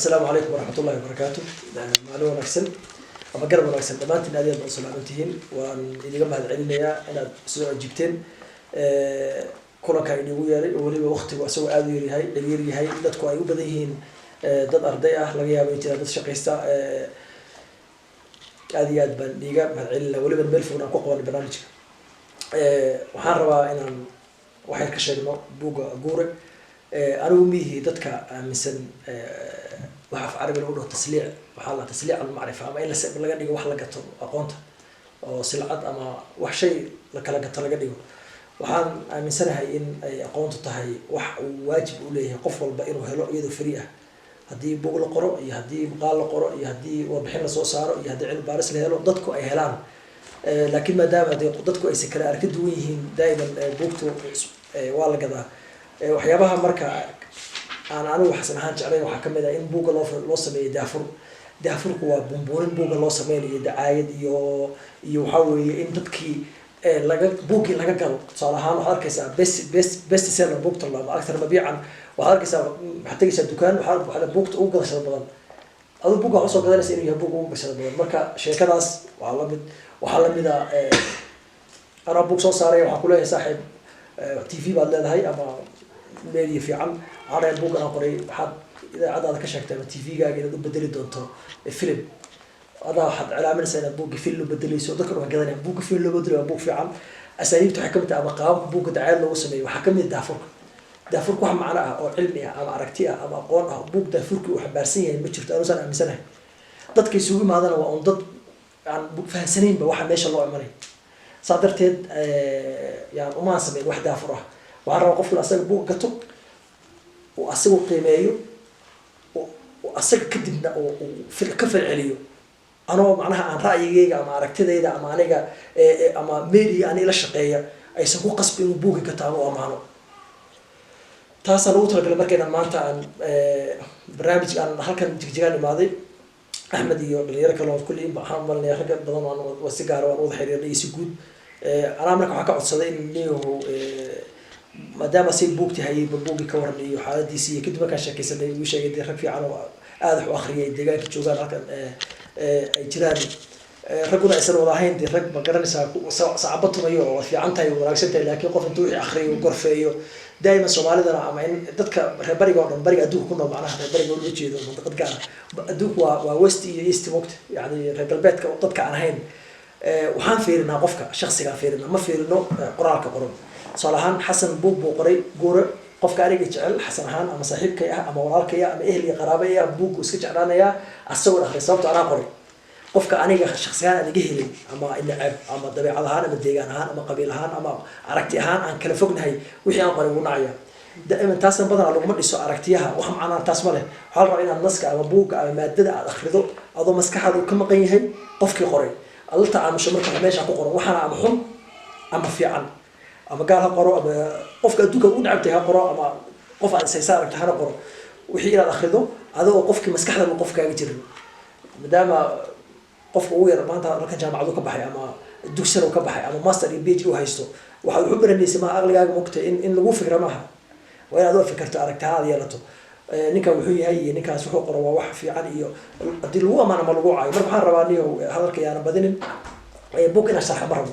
السلام عليكم ورحمة الله وبركاته. معلومة نكسل أما قرب نكسل دمانت النادي البصل عنتين وإذا جمع العلمية أنا سوى جبتين كل كائن يقول ولي وقت وأسوي أديري هاي لا تكون أيوب ذهين ضد أرضية لقيها بيتنا ضد شقيستا أديات بنيجا مع العلة ولي بالملف ونقوى البرنامج وحاروا إن واحد كشجنا بوجا جورك أنا وميه ضدك مثلا وحف عربي نقوله تسليع وحاله تسليع المعرفة أما إلا سبب لقى ديجو وحلا قطر أقونته أو سلعات أما وحشي لك قطر لقى ديجو وحان من سنة هاي إن أقونته تهاي واجب عليه قفل البقير وهلو يدو فريقه هدي بقول قراء يهدي مقال قراء يهدي وبحنا صار يهدي علم بارس لهلو ضدكوا أي هلان لكن ما دام ضدكوا أي سكر أركدويهن دائما بوقتو ولا كذا وحيابها مركا أنا وحسن هان جعلين وحكمل إن بوق الله سمي دافر هو بومبون بوق الله سمي دعايد يحاول إن تبكي لقى بوقي لقى قال صراحة أنا هاركسا بس سعر بوق طلع أكثر مبيعا وهاركسا حتى يصير دكان وحارب على بوق أوقع شر بدل هذا بوق عصا قدر يصير يبوق أوقع شر بدل مركا شركة ناس وحلم إذا أنا بوق صار وحقوله صاحب تي في بعد هاي أما مالي في عم على البوق أنا قري حد إذا عاد كشكت أما تي في قاعد بدل دونتو الفيلم هذا حد على عمل سنة بوق فيلم بدل يسوي ذكر وكذا بوق فيلم بدل بوق في عم أساليب تحكمت أما قام بوق دعاية لو سمي وحكمت دافورك واحد معنا أو علمية أما عرقتية أما قون بوق دافورك وحبارسية بتشوف أنا سنة من سنة ضد كيسوي ما هذا وأن ضد عن فهسنين بواحد ما شاء الله عمري صادرتين يعني وما سمين واحد دافره وعرف قفل أصلا بوق قطو وأصله قيميه وأصله كدبنا وفي الكفر عليه أنا معناها عن رأيي أما عرفتي إذا أما أنا أما ميلي أنا إلى الشقية أي سبوق قصبي وبوق قطعه وأمانه تاسا لو ترى لما كنا مانتا عن برنامج عن هالكن جيجان الماضي أحمد يرك الله كل يوم بحمل يا رجال بدون والسيجار والوضع حرير ليس جود أنا أمرك حكى صدقني إنه ما دام أسيب بوقتي هاي ببوقي كورني وحالة دي سي كده ما كان شكل سنة وش يقدر يخفي في عنه آذح وآخرية دقائق تشوفان لكن جيراني رجونا إسر وضعين دي رج ما قرن صعبتهم أيوه وفي عنتها وراكسنتها لكن قف انتوي آخرية وقرفة أيوه دائما الصومالي ده أنا أما ضدك بري قارن بري أدوه كنا معناها بري قول وجهي ده منطقة قارن أدوه ووستي يست وقت يعني رجال بيت ضدك عن هين وحان فيرنا قفك شخصي كان فيرنا ما فيرنا قرارك قرن صالحان حسن بوق قري جور قفك أريج يجعل حسن هان أما صاحبك يا أما ورالك يا أما أهلي قرابي يا بوق وسكت عرانا يا الصور آخر صوت أنا قري قفك أنا شخصيان أنا جهلي أما النعب أما الطبيعة هان أما الديجان هان أما قبيل هان أما عرقتي هان عن كل فوق نهاي وحي أنا قري ونعيا دائما تاسم بدن على لقمة يسوع عرقتيها وهم أنا تاسمله حال رأينا النسك أما بوق أما مادة أخرده أضو مسك هذا كم قيه قفك قري الله تعالى مش مركب حماش عقو قري وحنا أما حم أما في عن أما قالها قرأ أما قفك أدوك ونعبتها قرأ أما قف عن سيسارك تهنا قرأ وحي إلى أخرده هذا هو قفك مسكحة من قفك يجري مدام قفك وير ما أنت ركن جامعة دوك بحي أما الدكتور وكبحي أما ماستر يبيجي وهايستو وحب اللي اسمها أغلى جاج مقت إن لو فكرة معها وأنا دول فكرت أركتها هذه يلته نكا وحي هي نكا سحوق قرأ وح في علي أدي هو ما أنا ملقوعة مرة حار رباني وهذا الكيان أنا بدين بوك أنا صح مرة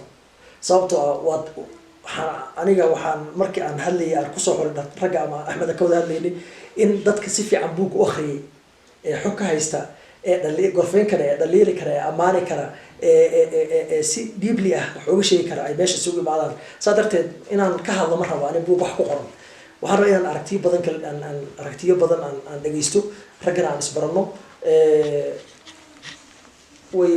صوته aniga waxaan markii aan hadlayay aan ku soo xornaa rag ama Axmed ka wada hadlaynay in dadka si fiican buug u akhriyay ee xog ka haysta ee dhalliin gorfeen kara ee dhaliili kara ee amaani kara ee si deeply ah wax uga sheegi kara ay meesha suuq imaadaan sadarteed inaan ka hadlo ma rabo buug wax ku qoran waxaan rabaa inaan aragtiyo badan aan dhageysto ragana aan isbarano way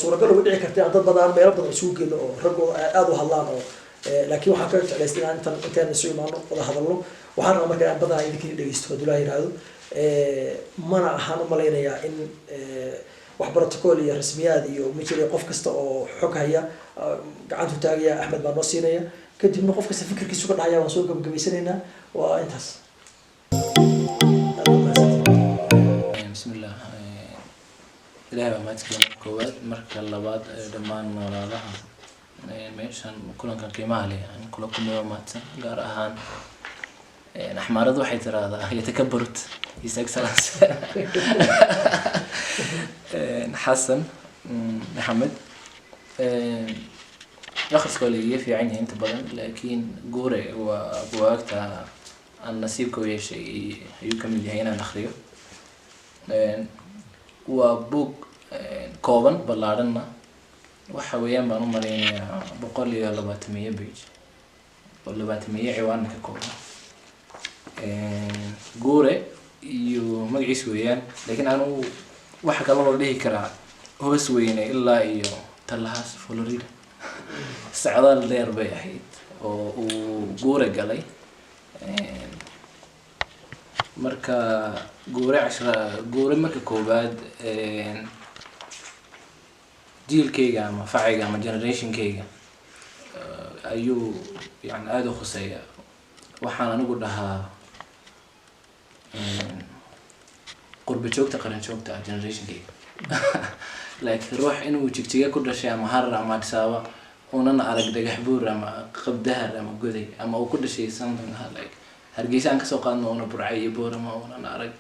suuragal u dhici kartaa dad badan meel badan suuq geeno oo rag aad u hadlaan oo لكن waxaan ka jeclaystay intaan soo imaano wada hadalno waxaan rabaa markaa badan ay idinka dhageysto haduu yiraahdo mana ahaan u maleynayaa in wax protocol iyo rasmiyad iyo mijirey qof kasta oo xog haya gacantu taagaya Axmed baa noo siinaya kadibna qof kasta fikirkiisu ka dhacaya waan soo gabagabaysanayna waa intaas bismillah ilaahay ma taqaan koowad marka labaad dhamaan noolaadaha meeshan kulankan qiimaha leh aan kula kulmayo maanta gaar ahaan أحمرض waxay tiraahdaa يتكبرت His Excellency حسن محمد أخرس كلية في عيني أنت بدن لكن جوري وبوقتها النصيب كويس يكمل هنا نخريه وبوك كوبن بلارنا وحويان بانو مريني بقول لي 400 بيج ولا 400 عوان كوبن جوري iyo magaciis weeyaan laakiin aanu waxa kale oo dhihi karaa hoos weyne ilaa iyo talahaas Florida sacdaal dheer bay ahayd oo uu guure galay marka guure marka koobaad jiilkayga ama facayga ama generationkayga ayuu yani aad u khuseeya waxaan anigu dhahaa qurba joogta qaran joogta generationkayga laakiin ruux inuu jigjiga ku dhashay ama harar ama adsaaba unan arag dhagax buur ama qabdahar ama goday ama uu ku dhashay something like hargeysa aan ka soo qaadno una burcay iyo boorama unan arag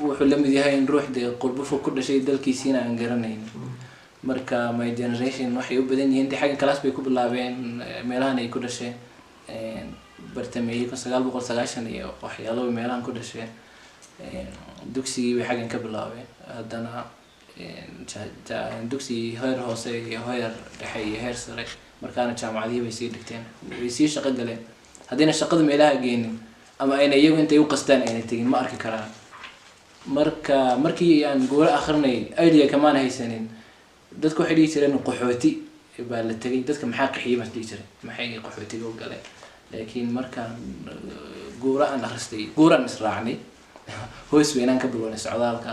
wuxuu la mid yahay in ruux de qurba fog ku dhashay dalkiisina aan garanayn marka my generation waxay u badan yihiin xagga class bay ku bilaabeen meelahan ay ku dhasheen bartamay 1990 iyo waxyaalo meelahan ku dhasheen dugsigii way xaggan ka bilaabeen haddana dugsi heer hoose iyo heer dhexe iyo heer sare markaana jaamacadii bay sii dhigteen way sii shaqo galeen haddana shaqada meelaha geenin ama ayna iyagu intay u qastaan ayna tegin ma arki karaan markii aan goor akhrinay idea kamaan haysanin dadku waxay dhigi jireen qaxooti baa la tagay dadka maxaa qaxiyay baa dhigi jireen maxay qaxootiga u galeen laakiin markaan gooraan akhristay gooraan israacnay hoos weynaan ka bilowna socdaalka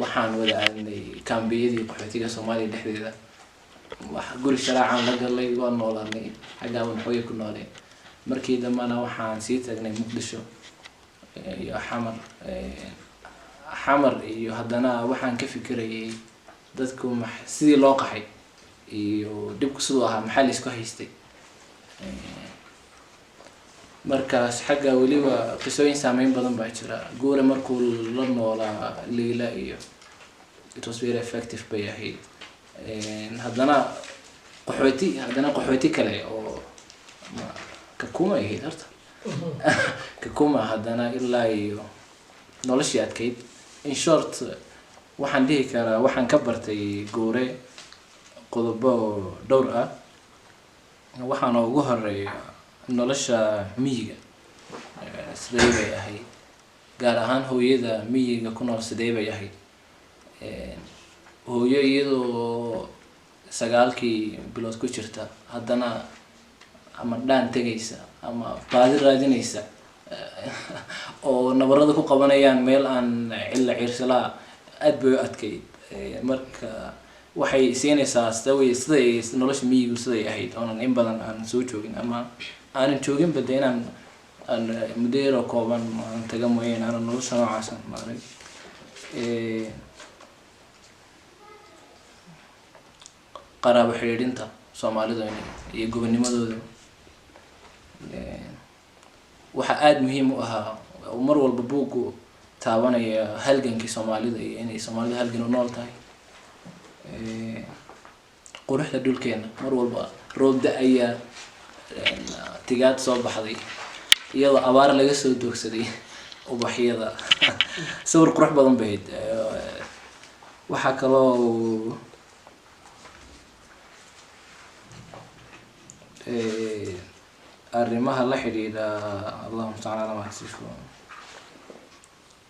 waxaan wada aadnay kaambiyadii qaxootiga Soomaaliya dhexdeeda wax guri sharaacan la galay waa noolaanay xagaaban xooyo ku nooleen markii dambana waxaan sii tagnay Muqdisho iyo xamar iyo haddana waxaan ka fikirayay dadku sidii loo qaxay iyo dibku sidoo ahaa maxaa la isku haystay markaas xagga waliba qisooyin saameyn badan baa jira guure markuu la noolaa Leila iyo it was very effective bay ahayd haddana qaxooti kale oo kakuma ahayd horta kakuma haddana ilaa iyo noloshii adkayd in short waxaan dhihi karaa waxaan ka bartay guure qodobo dhowr ah waxaan ugu horeeya nolosha miyiga sidee bay ahayd gaar ahaan hooyada miyiga ku nool sidee bay ahayd hooyo iyadoo 9 bilood ku jirta haddana ama dhaan tegaysa ama baadi raadinaysa oo nabarada ku qabanayaan meel aan cilla ciirsalaa aad bay u adkayd marka waxay siinaysaa siday nolosha miyigu siday ahayd oonan in badan aan soo joogin ama aanan joogin bada inaan muddo yar oo kooban aan taga mooyeen aanan nolosha noocaasan maarag qaraabo xiriirinta Soomaalida iyo gobonimadooda waxa aad muhiim u ahaa mar walba buugu taabanaya halgankii Soomaalida iyo inay Soomaalida halgan u nool tahay quruxda dhulkeena mar walba roob da'aya tigaad soo baxday iyadoo abaar laga soo doogsaday ubaxyada sawir qurux badan bay waxa kaloo arrimaha la xiriira Allahumma ta'ala wa xasifu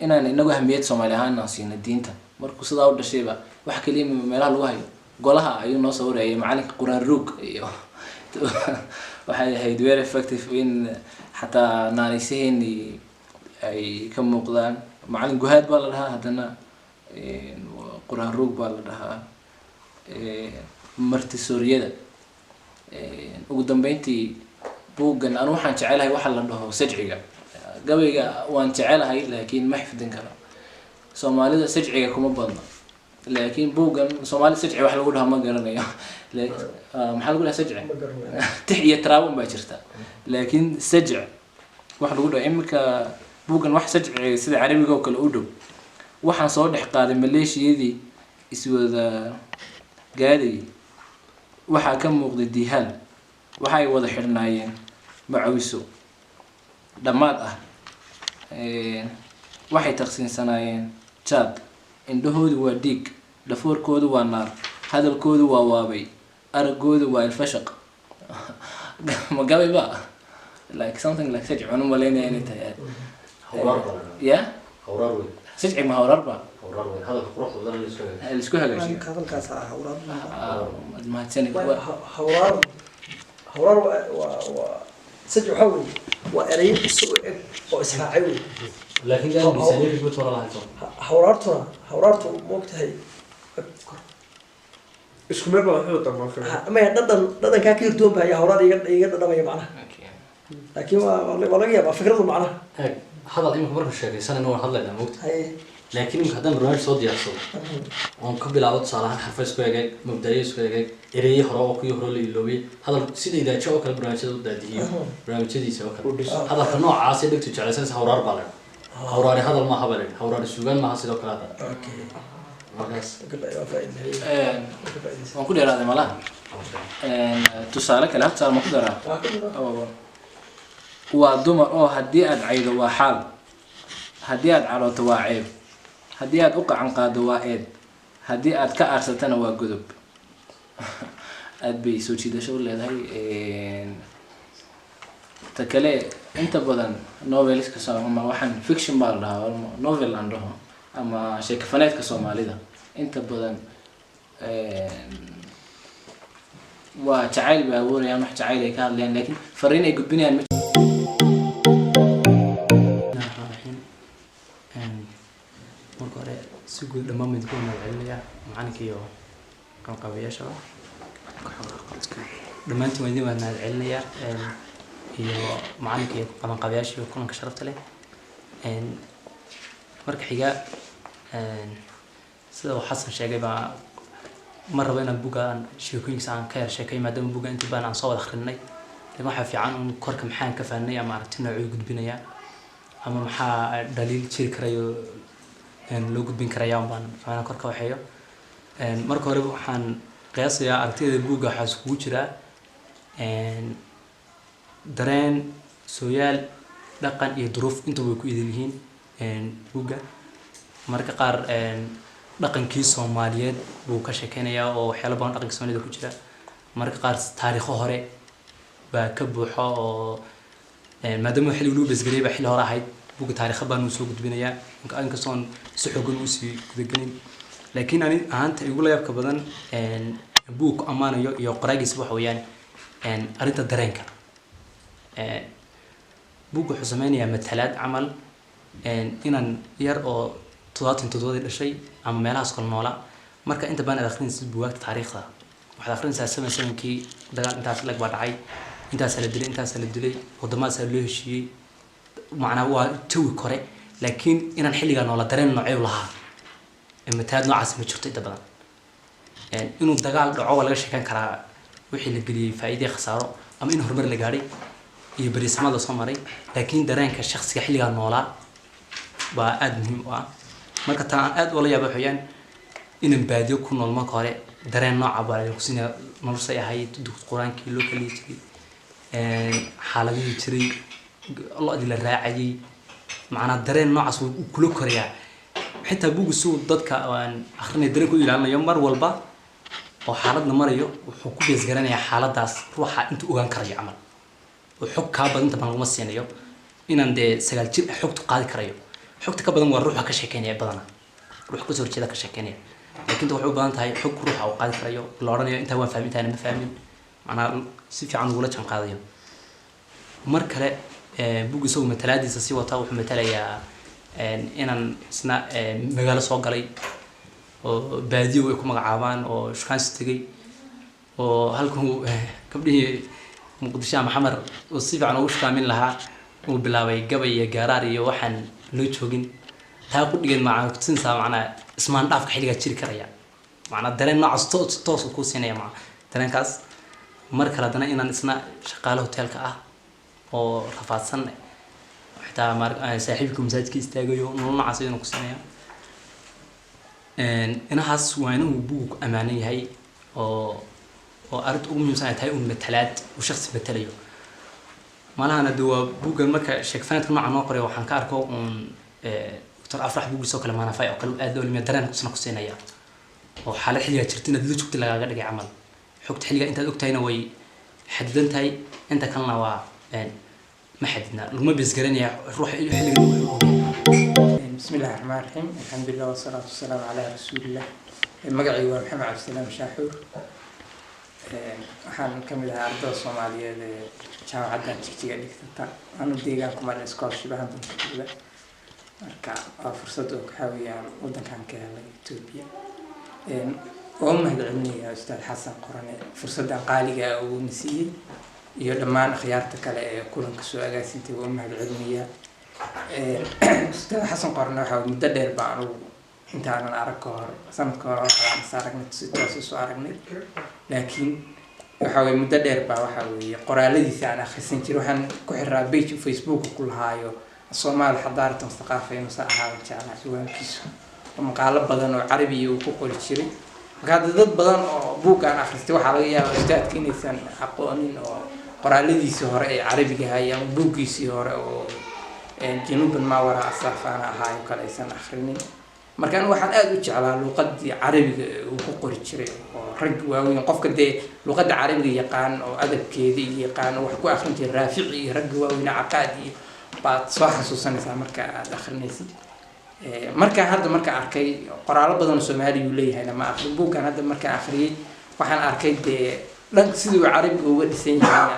inaan inagu ahmiyad Soomaali ahaan siina diinta markuu sidaa u dhashayba wax kaliya meelaha lagu hayo golaha ayuu noo sawirayay macalinka Quraan Ruug iyo waxay ahayd very effective in xataa naanaysihiini ay ka muuqdaan macalin guhaad baa la dhahaa haddana Quraan Ruug baa la dhahaa marti Suuriyada ugu dambeyntii buuggan aan waxaan jecelahay waxa la dhaho sajciga gabayga waan jecelahay laakiin ma xifdin karo Soomaalida sajciga kuma badna laakiin buuggan Soomaali sajci wax lagu dhaho ma garanayo maxaa lagu dhahaa sajci tix iyo taraawun baa jirta laakiin sajci waxa lagu dhaho iminka buuggan wax sajci sida carabiga oo kale u dhow waxaan soo dhex qaaday maleeshiyadii iswada gaadhay waxaa ka muuqday diihaan waxa ay wada xidhnaayeen macawiso dhammaad ah waxay taqsiinsanaayeen jaad indhahoodu waa dhiig dhafoorkoodu waa naar hadalkoodu waa waabay aragoodu waa ilfashaq magabay ba like something like sajci cunu malaynaya inay tahay ya sajci ma hawrar ba isku hagaashiyo hadalkaas hawrar mahadsanid hawrar waa sajci waxaa weeye waa erayo isu eg oo israacay wey laakiin gaa miisaaniyadii guud wala lahayd hawraartu moogtahay isku meel baa wuxuu tamaa maya dhadhankaa ka hirdoon baa ayaa hawraar iga dhadhamaya macnaha laakiin waa laga yaabaa fikradu macnaha hadal imika marka sheekaysanayna waan hadlaynaa moogta laakiin imika haddaan barnaamij soo diyaarsado oon ka bilaabo tusaale ahaan xarfa isku egeeg mabdaayo isku egeeg ereeye hore oo kuwii hore la iloobiyey hadal sida idaajo oo kale barnaamijyada u daadihiyo barnaamijyadiisa oo kale hadalka noocaas ee dhegtu jeclaysanaysa hawraar baa leedha hawraari hadal maaha baa leedha hawraari suugaan maaha sidoo kale hadda markaas waan ku dheeraaday malaha tusaale kale hal tusaale ma ku daraa waa dumar oo haddii aad caydo waa xaal haddii aad calooto waa ceeb haddii aad u qacan qaado waa eed haddii aad ka aarsatana waa godob aad bay soo jiidasho u leedahay ta kale inta badan noveliska ama waxaan fiction baa la dhahaa novel aan dhaho ama sheekafaneedka soomaalida inta badan waa jacayl bay abuurayaan wax jacayl ay ka hadlayaan laakiin fariin ay gudbinayaan marka hore si guud dhammaan midku magacaynayaa macalinka iyo qabanqaabayaasha dhammaantiin waa idin mahad celinayaa iyo macalinka iyo qabanqaabayaasha iyo kulanka sharafta leh marka xiga sida uu xasan sheegay baa ma rabo inaan bugaan sheekooyinkiisa aan ka yar sheekay maadaama buga intii baan aan soo wada akhrinay laakiin waxaa fiican in korka maxaan ka fahnay ama aragti noocuu gudbinayaa ama maxaa dhaliil jiri karayo loo gudbin karaya baan rabaa korka waxeeyo marka hore waxaan qiyaasayaa aragtida buugga waxaa iskugu jiraa dareen sooyaal dhaqan iyo duruuf intuba way ku idin yihiin buugga marka qaar dhaqankii Soomaaliyeed buu ka sheekeynayaa oo waxyaalo badan dhaqanka Soomaalida ku jira marka qaar taariikho hore baa ka buuxo oo maadaama xilli uu basgareeyay xilli hore ahayd buugga taariikh baan soo gudbinayaa inka soo xooggan u sii gudagin laakiin ani ahaanta igu la yaabka badan buug amaanayo iyo qoraagiisa waxa weeyaan arinta dareenka buugga wuxuu sameynayaa matalaad camal inaan yar oo 77 dhashay ama meelahaas kala noola marka inta baan akhrinaysid buugaagta taariikhda waxaad akhrinaysaa 77kii dagaal intaas lag baa dhacay intaas la dilay wadamadaas loo heshiiyey macnaa waa jawi kore laakiin inaan xilligaa noola dareen noocay lahaa matalaad noocaas ma jirto inta badan inuu dagaal dhaco laga sheekan karaa wixii la geliyay faa'iido khasaaro ama in horumar la gaaray iyo bariisamada soo maray laakiin dareenka shakhsiga xilligaa noola baa aad muhiim u ah marka taan aad wala yaabo xiyaan inaan baadiyo ku nool marka hore dareen nooca baa ku sinaa nolosha ay ahayd dugsiga quraankii loo kala jiray xaaladii jiray الله دي الراعي معنا درين نوعس وكله كوريا حتى بوجسو ضدك وان آخرنا درين كل يلعنا يوم مر والبا وحالتنا مريو وحكوا بيزجرنا يا حالات داس روحها أنتوا أوان كريا عمل وحك كابد أنت بنقوم السنة يوم إن عند سجل جل حكت قاعد كريو حكت كابد نور روحها كشكانية بدنا روح كسر كذا كشكانية لكن تو حب أنت هاي حك روحها وقاعد كريو لارنا أنت وين فاهمين أنا ما فاهمين معنا سيف عن ولا كم قاضي مركله buugga soo matalaadiisa si wata wuxuu matalayaa inaan isna magaalo soo galay oo baadiyo ay ku magacaabaan oo shukaansi tagay oo halkan gabdhihii muqdisho ama xamar oo si fiican ugu shukaamin lahaa uu bilaabay gabay iyo gaaraar iyo waxaan loo joogin taa ku dhigan macna kutinsa macna ismaan dhaafka xilliga jiri karaya macna dareen noocaas toos ku siinaya macna dareenkaas mar kale hadana inaan isna shaqaale hotelka ah oo rafaadsan حتى saaxiibka masaajidka istaagayo nolol noocaas inuu ku sameeyo inahaas waa inuu buug amaanan yahay oo arinta ugu muhiimsan ay tahay un matalaad uu shakhsi matalayo malahana dawaa buugan marka sheekfanadka nooca noo qoray waxaan ka arko dr afrax buugiisoo kale maanafay oo kale aad loo limiya dareen kusna ku siinaya oo xaalad xilliga jirta inaad la joogta lagaaga dhigay camal xogta xilliga intaad ogtahayna way xadidan tahay inta kalena waa ما حدنا لو ما بيسقرني روح حلقة. بسم الله الرحمن الرحيم الحمد لله والصلاة والسلام على رسول الله مقعي محمد عبد السلام شاحور waxaan kamid ahaa ardayda Soomaaliyeed ee jaamacadda Jigjiga dhigta anu deegaanka mar scholarship ahaan dadka marka fursad oo ka hawiyaan wadankan ka helay Ethiopia oo mahadcelinayaa Ustaad Xasan Qorane fursadan qaaliga ah oo nasiiyay iyo dhammaan khiyaarta kale ee kulanka soo agaasintay oo mahadcelinayaa Ustaad Xasan Qorane waxa uu muddo dheer baan intaan arag ka hor sanadka hore waxaan saaragnay si toos soo aragnay laakiin waxa way muddo dheer baa waxa weeye qoraaladiisa aan akhrisan jiray waxaan ku xiraa page Facebook ku lahaayo Soomaali xadaartan thaqaafayn saxaaba jacala suwaankiisu maqaalo badan oo Carabi uu ku qori jiray marka dad badan oo buug aan akhristay waxa laga yaabaa ustaadka inaysan aqoonin oo qoraaladiisa hore ee Carabiga hayaan buugiisii hore oo Januuban ma wara asafana ahaa kale aysan akhrinin markaan waxaan aad u jeclaa luqadii Carabiga uu ku qori jiray oo rag waaweyn qofka de luqadda Carabiga yaqaan oo adabkeeda yaqaan wax ku akhrin jiray Raafici iyo rag waaweyn aqaadi baad soo xasuusanaysaa marka aad akhrinaysid marka hadda marka arkay qoraalo badan oo Soomaali uu leeyahay ma akhrin buugan hadda marka akhriyay waxaan arkay de dhan sidii Carabiga uga dhisan yahay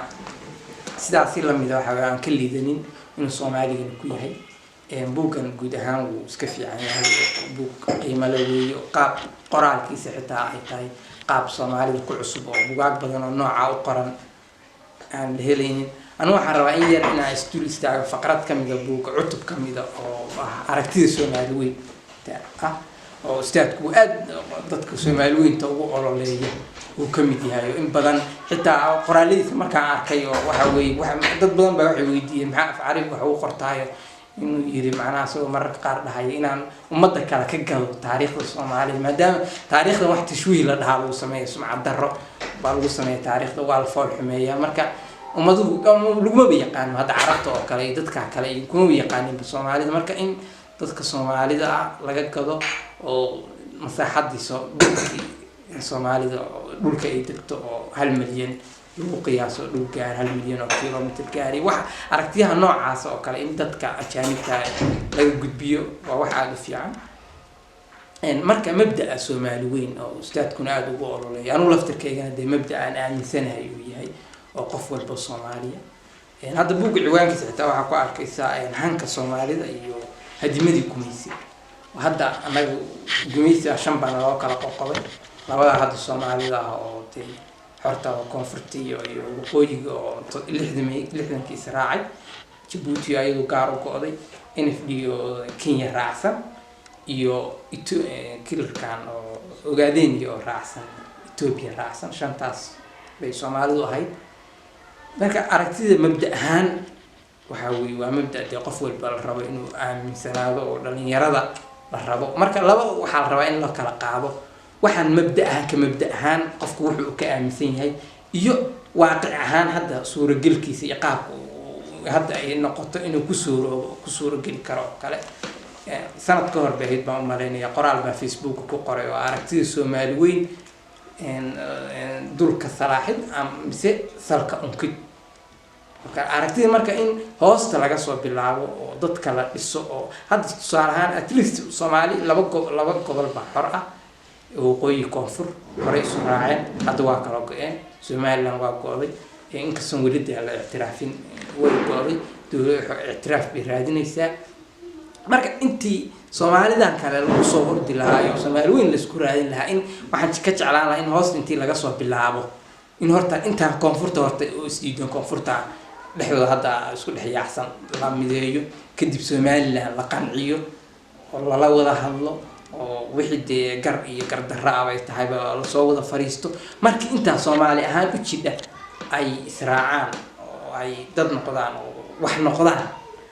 sidaas la mid ah waxa aan ka liidanin inuu Soomaaliga ku yahay buugan guud ahaan uu iska fiican yahay buug qiimo leh iyo qaab qoraalkiisa xitaa ay tahay qaab Soomaaliga ku cusub oo buugaag badan oo nooca u qoran aan helaynin anu waxaan rabaa in yar inaan istul istaago faqrad kamid ah buug cutub kamid ah oo aragtida Soomaali weyn oo ustaadku aad dadka Soomaali weynta ugu ololeeya uu kamid yahay in badan xitaa qoraaladiisa markaan arkay oo waxa weeye dad badan baa waxay weydiiyeen maxaa af Carabi wax uu qortaayo inuu yiri macnaha soo mararka qaar dhahay inaan ummadda kale ka galo taariikhda Soomaaliya maadaama taariikhda wax tashwiih la dhahaa lagu sameeyo sumcad darro baa lagu sameeyo taariikhda waa la fool xumeeyaa marka ummaduhu laguma yaqaan hadda Carabta oo kale dadka kale kuma yaqaanin Soomaalida marka in dadka Soomaalida laga gado oo masaaxadiisa Soomaalida dhulka ay degto oo 1 milyan lagu qiyaaso dhul gaar 1 milyan oo kiiloomitir gaari wax aragtiyaha noocaas oo kale in dadka ajaanibta laga gudbiyo waa wax aad u fiican marka mabda'a Soomaali weyn oo ustaadkuna aad ugu ololeeyo anu laftirkeygana de mabda'a aan aaminsanahay uu yahay oo qof walba Soomaaliya hadda buuga ciwaankiisa xitaa waxa ku arkaysaa hanka Soomaalida iyo hadimadii gumaysi hadda anagu gumaysi 5 baan loo kala qoqobay labada hadda Soomaalida oo horta koonfurta iyo waqooyiga oo 60 raacay Djibouti ayuu gaar u go'day NFD oo Kenya raacsan iyo kilarkan oo ogaadeen iyo raacsan Ethiopia raacsan shantaas bay Soomaalidu ahayd marka aragtida mabda ahaan waxa weeye waa mabda qof walba la rabo inuu aaminsanaado oo dhalinyarada la rabo marka laba waxa la rabaa in la kala qaado waxaan mabda ahaan qofku wuxuu ka aaminsan yahay iyo waaqic ahaan hadda suuragalkiisa iyo qaabka hadda ay noqoto inuu ku suuragali karo kale sanad ka hor baahid baan u maleynaya qoraal baa Facebook ku qoray oo aragtida Soomaali weyn dulka salaaxid mise salka unkid aragtida marka in hoosta laga soo bilaabo oo dadka la dhiso oo hadda tusaale ahaan at least Soomaali laba gobol baa xor ah waqooyi koonfur hore isu raaceen hadda waa kala go'een Somaliland waa go'day inkastoo weli la ictiraafin way go'day dowladda ictiraaf bay raadinaysaa marka intii Soomaalidan kale lagu soo hordi lahaa iyo Soomaali weyn la isku raadin lahaa in waxaan ka jeclaan lahaa in hoosta intii laga soo bilaabo in horta inta koonfurta horta oo isdiidan koonfurta dhexdooda hadda isku dhexyaacsan la mideeyo kadib Somaliland la qanciyo oo la wada hadlo oo wixii gar iyo gardarra ay tahay la soo wada fariisto markii inta Soomaali ahaan u jidha ay israacaan oo ay dad noqdaan oo wax noqdaan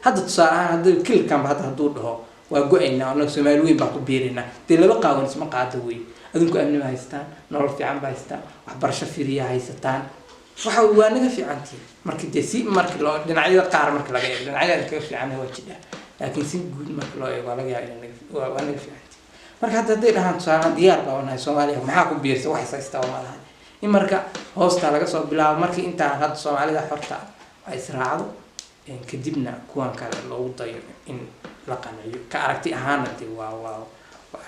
hadda tusaale ahaan haddii kilkanba hadda hadduu dhaho waa go-aynaa annaga Soomaali weyn baa ku biirinaa dee laba qaawan isma qaada wey adinku amni ma haystaan nolol fiican ba haystaan waxbarasho fiiriya haysataan waxa waa naga fiicantii markii dee si markii loo dhinacyada qaar markii laga eego dhinacyada ka fiican waa jira laakiin si guud markii loo eego laga yaabaa waa naga fiicantii marka hadda haday dhahaan tusaale diyaar baa wanahay Soomaaliya maxaa ku biirsa wax haystaa ma laha in marka hoosta laga soo bilaabo markii intaan hadda Soomaalida xorta ay israacdo kadibna kuwan kale loogu dayo in la qanciyo ka aragti ahaana dee waa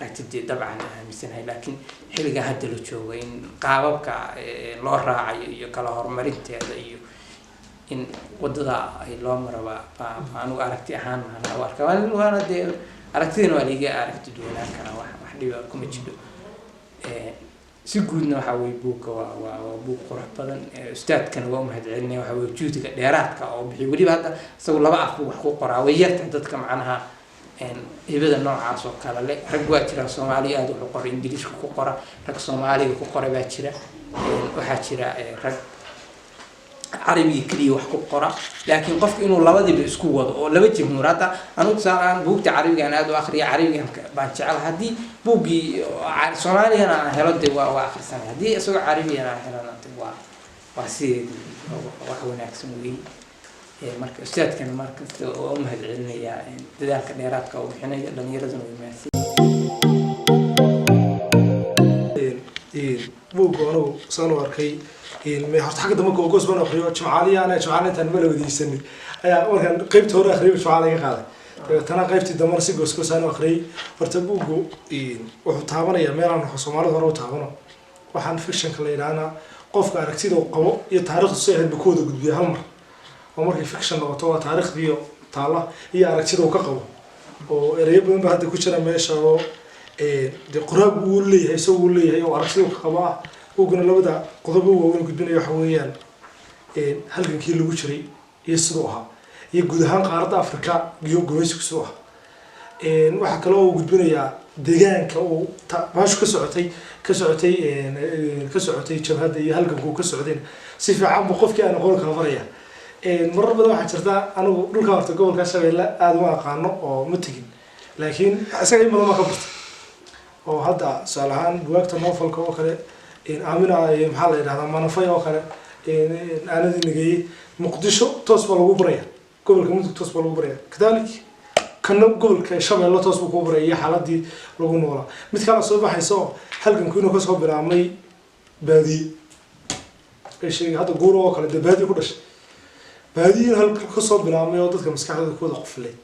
aragtidii dabcan aaminsanahay laakiin xilliga hadda la joogo in qaababka loo raacayo iyo kala horumarinteeda iyo in wadada ay loo maraba anigu aragti ahaan aan arkaa waana dee aragtidina waa liiga aragti duwanaan kara wax dhiba kuma jiro si guudna waxa way buuga waa buug qurux badan ustaadkana waa mahadcelinaya waxa way juudiga dheeraadka oo bixi waliba hadda isagu laba af wax ku qoraa way yartahay dadka macnaha ibada noocaas oo kala leh rag waa jira Soomaali aad u qoray Ingiriiska ku qora rag Soomaaliga ku qoray baa jira waxa jira rag Carabiga kaliya wax ku qora laakiin qofku inuu labadiiba isku wado oo laba jimhuur hadda anigu saan buugta Carabiga aad u akhriyo Carabiga baan jecel hadii buugi Soomaaliga aan helo dee waa akhrisanay hadii isagoo Carabiga aan helana waa si wax wanaagsan weey marka ustaadkan markasta oo mahadcelinaya dadaalka dheeraadka oo bixinaya dhalinyarada oo imaansi buugoono soo arkay ma horta xagga dambe goos baan akhriyo Jimcaaliyaana tan ma la wadiisanay ayaa markan qaybta hore akhriyo Jimcaaliga qaaday tana qaybtii dambe si goos aan akhriyay horta buugu wuxuu taabanaya meel aan Soomaalidu hore u taabano waxaan fiction ka leeyahay qofka aragtida uu qabo iyo taariikhda soo ahayd kooda gudbiya hal mar oo markii fiction noqoto waa taariikhdii taala iyo aragtida uu ka qabo oo ereyo badan ba hadda ku jira meesha oo de qoraab uu leeyahay soo leeyahay oo aragtida uu ka qabo uguna labada qodob uu weyn gudbinayo waxa weeyaan halgankii lagu jiray iyo sidoo ahaa iyo guud ahaan qaaradda Afrika iyo gobolka soo ah waxa kale oo gudbinaya deegaanka oo baashu ka socotay jabhada iyo halganku ka socdeen si fiican buu qofkii aan aqoon ka faraya marar badan waxaa jirta anigu dhulka horta gobolka Shabeelle aad u aqaano oo ma tagin laakiin isaga in badan ma ka bartay oo hadda salahan buugta novelka oo kale Amina maxaa la yiraahdaa manafay oo kale aanadii nagay Muqdisho toos baa lagu baraya gobolka Mudug toos baa lagu baraya kadalik kana gobolka Shabeelle toos buu ku baraya xaaladii lagu noolaa mid kale soo baxayso halganku inuu ka soo bilaabmay baadi sheegay hadda guur oo kale baadi ku dhashay baadi halka ka soo bilaabmay oo dadka maskaxdooda ku wada qufleed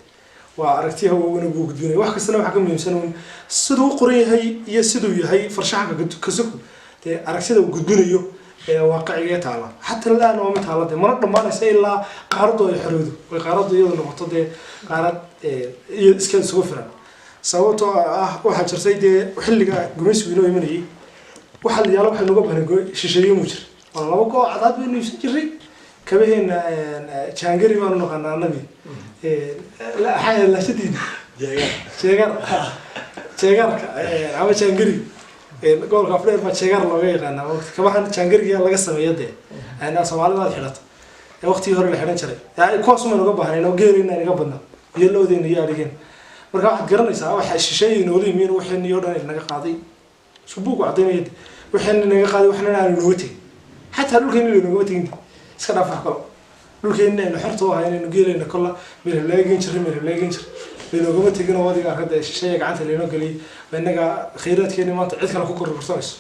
waa aragtiyaha weyn buu gudbinay wax kasta waxa ka muhiimsan sidoo qoran yahay iyo sidoo yahay farshaxanka ka suku ee aragtida uu gudbinayo ee waaqiciga taala hatta laan oo mid halada mar dhamaanaysa ilaa qaarado ay xiroodo way qaarado iyadoo noqoto de qaarad iyo iska soo firan sababtoo waxa jirtay de xilliga gumaysigu inoo imanayay waxa la yaalo waxa lagu baahan gooy shisheeyo mu jir wala laba koox cadaad bay inuu jiray kabeena jaangari baan noqonaa nabi la xayay la shadid jeegarka ama jaangari gobolka Afrika ma jeegar looga yaqaana kabahan jaangariga laga sameeyo de ana Soomaalida xirato waqti hore la xiran jiray yaani koos ma laga baahnay oo geerina inaga badna iyo loodeen iyo arigeen marka waxaad garanaysaa waxa shisheeyay inoo leeyihiin waxaan iyo dhan inaga qaaday subuuq cadeynayay waxaan inaga qaaday waxna aan loo tagay hatta dhulkeen inuu tagay iska dhaaf kale dhulkeen inuu xirto waa inuu geelina kala meel laagin jiray لأنه قمت تجينا وادي هذا الشيء قاعد اللي نقولي بأنك خيرات كأني ما تعيد كلا كوكر برصاص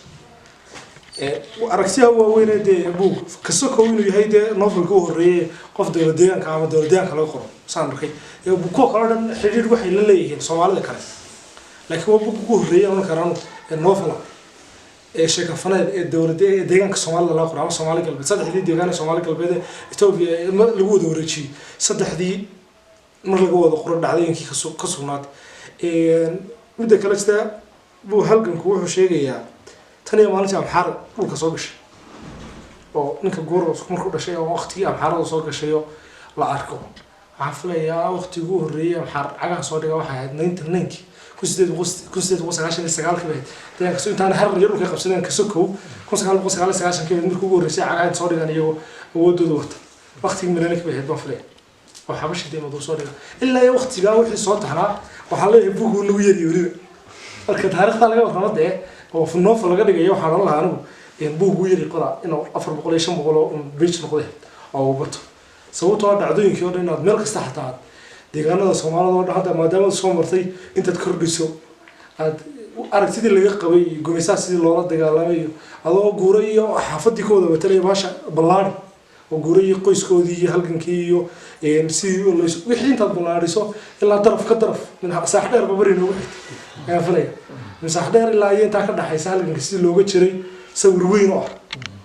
وأركسيه هو وين ده أبوه كسوك هو إنه يهيد نوفل جوه الرئي قف دولديان كعام دولديان كلا يقرأ صار ركي يبوكو كلا حرير واحد اللي يجين سوالي كله لكن هو بوكو الرئي أنا كرانو النوفل الشيء كفنا الدولديان كسوالي لا يقرأ سوالي قلبي صدق دي ديان سوالي قلبي ده توبي لجود ورشي صدق دي mar laga wada qoro dhacdooyinkii ka sugnaad muddo kale sida buu halganku wuxuu sheegayaa tan iyo maalintii amxaar dhulka soo gashay oo ninka goor markuu dhashay oo waqtigii amxaarada soo gashay oo la arko waxaan filayaa waqtigii ugu horreeyay amxaar cagaha soo dhiga waxay ahayd 99 1999 bay dadka soo intaan har iyo dhulka qabsadeen ka sokow 1999 markii ugu horreysay cagaha soo dhigan iyagoo awoodooda wata waqtigii milanik bay ahayd baan filayaa oo xabashi deemad uu soo dhiga ilaa iyo waqtigaa wixii soo taxnaa waxaa leeyahay buugu lagu yariyo weliba marka taariikhda laga warramo dee oo novel laga dhigayo waxaa oran lahaa anigu buugu yari qoraa inuu 400 iyo 500 oo page noqday oo uu bato sababtoo ah dhacdooyinkii oo dhan inaad meel kasta xataa deegaanada Soomaalida oo dhan hadda maadaama soo martay intaad kordhiso aad aragtidii laga qabay gumeysaa sidii loola dagaalamay adoo guuray iyo xaafadii kooda watalay baasha ballaari oo guuray qoyskoodii iyo halgankii iyo sidii wixii intaad ballaariso ilaa daraf ka daraf min saax dheer babari noogu xigtay ayaa falaya min saax dheer ilaa iyo intaa ka dhaxaysa halganka sidii looga jiray sawir weyn oo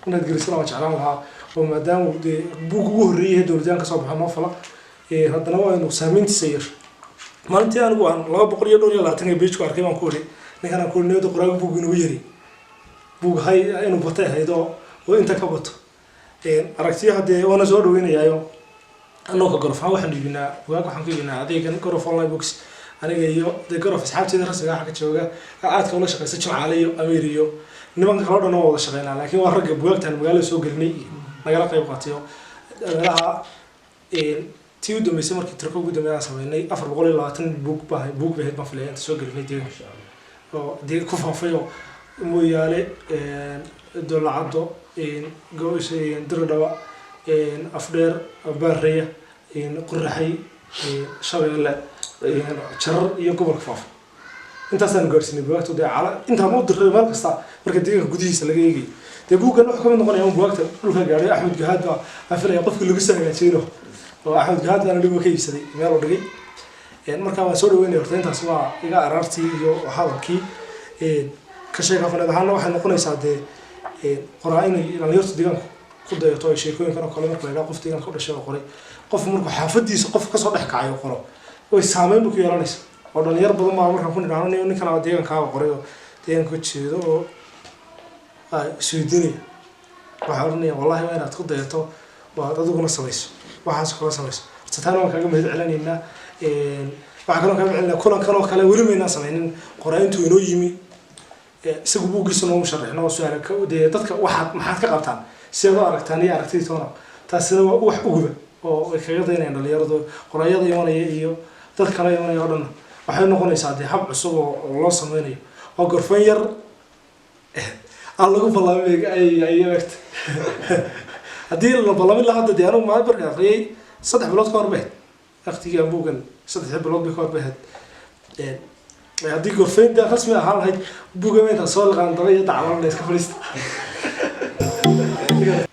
inaad gelisana waa jeclaan lahaa oo maadaama buug ugu horreeyay dowladaan ka soo baxay noo fala haddana waa inuu saameyntiisa yeesho maalintii anigu aan 220 page ku arkay baan ku wari ninkan aan ku needo qoraaga buug inuu yiri buug hay inuu batay haydo oo inta ka bato aragtiyaha dee waana soo dhaweynayaayo anoo ka gorofaan waxaan dhibinaa buugaag waxaan ka dhibinaa adeegan gorof online books aniga iyo dee gorof asxaabteeda rasmiga ah ka jooga aadka ula shaqeysa Jimcaale iyo Ameer iyo nimanka kale oo dhan oo wada shaqeynaa laakiin waa ragga buugaagtan magaalada soo gelinay nagala qayb qaatayo meelaha tii u dambeysay markii tirko ugu dambeeyay sameynay 420 buug baahay buug baheed ma filayaan soo gelinay deegaanka oo dee ku faafayo mooyaale dolacado go'isay diradaba afdheer baarreeya qurraxay shabeelle jarar iyo gobolka faaf intaasaan gaarsiinay buugta dee cala inta ma diray meel kasta marka deegaanka gudihiisa laga eegay dee buuggan wuxuu ka mid noqonayaa buugta dhulka gaaray Axmed Gahaad baa afilaya qofkii lagu saagaajino oo Axmed Gahaad baan lagu ka iibsaday meel oo dhigay marka waan soo dhaweynay horta intaas waa iga arartii iyo hadalkii ka sheega fanada ahaan waxay noqonaysaa dee qoraa inay dhalinyarta deegaanka ku dayato ay sheekooyinkan oo kale marka la qof deegaanka u dhashay oo qoray qof markuu xaafadiisa qof ka soo dhex kacay oo qoro way saameyn ku yeelanaysaa oo dhalinyar badan baa markaan ku nidhaanayo ninkan aan deegaanka qoray oo deegaanka jeedo oo ay suudinay waxa oranaya wallahi waa inaad ku dayato waa adiguna samayso waxaas kala samayso taana waan kaaga mahad celinaynaa waxa kale oo kaaga celinaa kulankan oo kale weli mayna samaynin qoraayintu inoo yimi isagu buugiisa noo sharaxno oo su'aal ka dee dadka maxaad ka qabtaan sidoo aragtaan iyo aragtidoona taasina waa wax uguba oo ay kaga daynayaan dhalinyaradu qoraayada imanaya iyo dad kale imanaya oo dhan waxay noqonaysaa dee hab cusub oo loo sameynayo oo gorfan yar aan lagu ballamay ay waqti haddii la ballamay la hadda dee anigu ma barka akhriyay 3 bilood ka hor bayd waqtigii aan buugan 3 bilood ka hor bayd haddii gorfan da rasmi ahaan lahayd buugan inta soo laqaan daba iyo dacwaan la iska fariista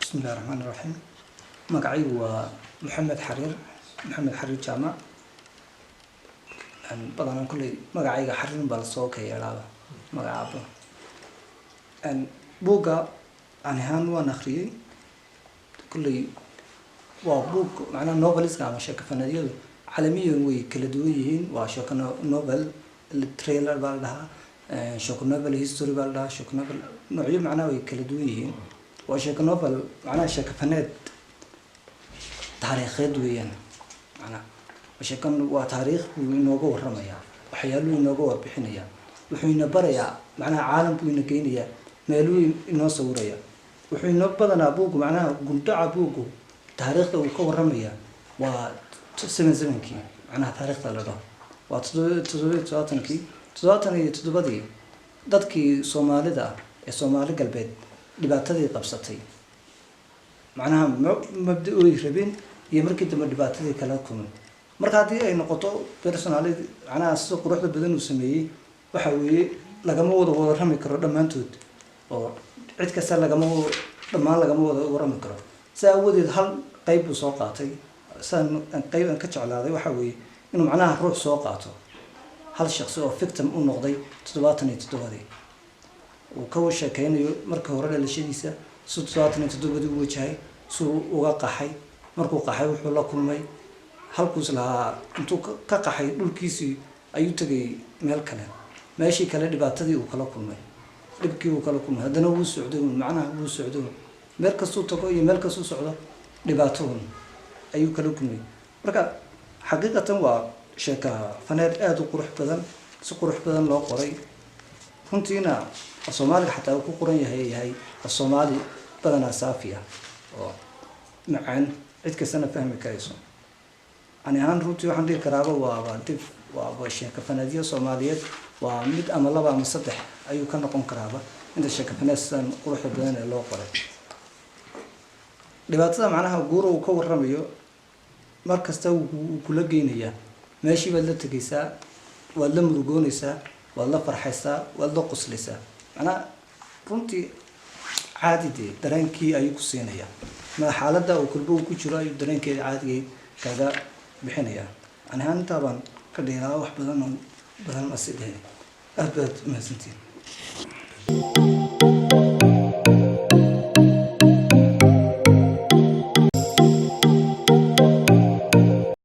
bismillahir rahmanir rahim magacaygu waa maxamed xariir jaamac badanaan kulley magacayga xariirin baa lasoo ka yeelaaba magacaaba buugga aan ahaan waan akhriyey kulley waa buug macnaha noveliska ama sheeko faneedyadu caalamiyan way kala duwan yihiin waa sheeko novel trailer baa la dhahaa sheeko novel history baa la dhahaa sheeko novel noocyo macnaha way kala duwan yihiin waa sheeko novel macnaha sheeko faneed taariikheed weeyaan macnaha sheekan waa taariikh buu inooga warramayaa waxyaaluhu inooga warbixinayaa wuxuu ina barayaa macnaha caalamku ina geynayaa meeluu inoo sawiraya wuxuu inoo badanaa buugu macnaha gundhaca buugu taariikhda uu ka warramayaa waa 77kii macnaha taariikhda la dhaho waa 77kii 77 dadkii Soomaalida ee Soomaali galbeed dhibaatadii qabsatay macnaha mabda'ooy rabeen iyo markii dambe dhibaatadii kala kulmay marka hadii ay noqoto personality macnaha sida quruxda badan uu sameeyay waxa weeye lagama wada warrami karo dhamaantood oo cid kasta lagama wada warrami karo saawadeed hal qayb uu soo qaatay san qayb ka jeclaaday waxa weeye inuu macnaha ruux soo qaato hal shakhsi oo victim u noqday 77 uu ka sheekaynayo markii hore dhalashadiisa 77 uu wajahay suu uga qaxay markuu qaxay wuxuu la kulmay halkuus lahaa intuu ka qaxay dhulkiisii ayuu tagay meel kale meeshii kale dhibaatadii uu kala kulmay dhibkii uu kala kulmay haddana wuu socday macnaha wuu socday meel kastuu tago iyo meel kastuu socdo dhibaato ayuu kala kulmay marka xaqiiqatan waa sheeko faneed aad u qurux badan si qurux badan loo qoray runtiina Soomaaliga xataa ku qoran yahay Soomaali badanaa saafiya oo macaan cid kastana fahmi karayso ani ahaan runtii waxaan dhihi karaaba waaba sheeko fanaadiyo Soomaaliyeed waa mid ama laba ama saddex ayuu ka noqon karaaba inta sheeko fanaadsan quruxda badan ee loo qoray dhibaatada macnaha guur uu ka warramayo markasta uu kula geynayaa meeshii baad la tagaysaa waad la murugoonaysaa waad la farxaysaa waad la qoslaysaa macnaha runtii caadi dareenkii ayuu ku siinayaa ma xaaladda uu kulbo ku jiro ayuu dareenkeeda caadiga kaga bixinayaa ani ahaan intaa baan ka dheeraa wax badan ma sidee aad mahadsantiin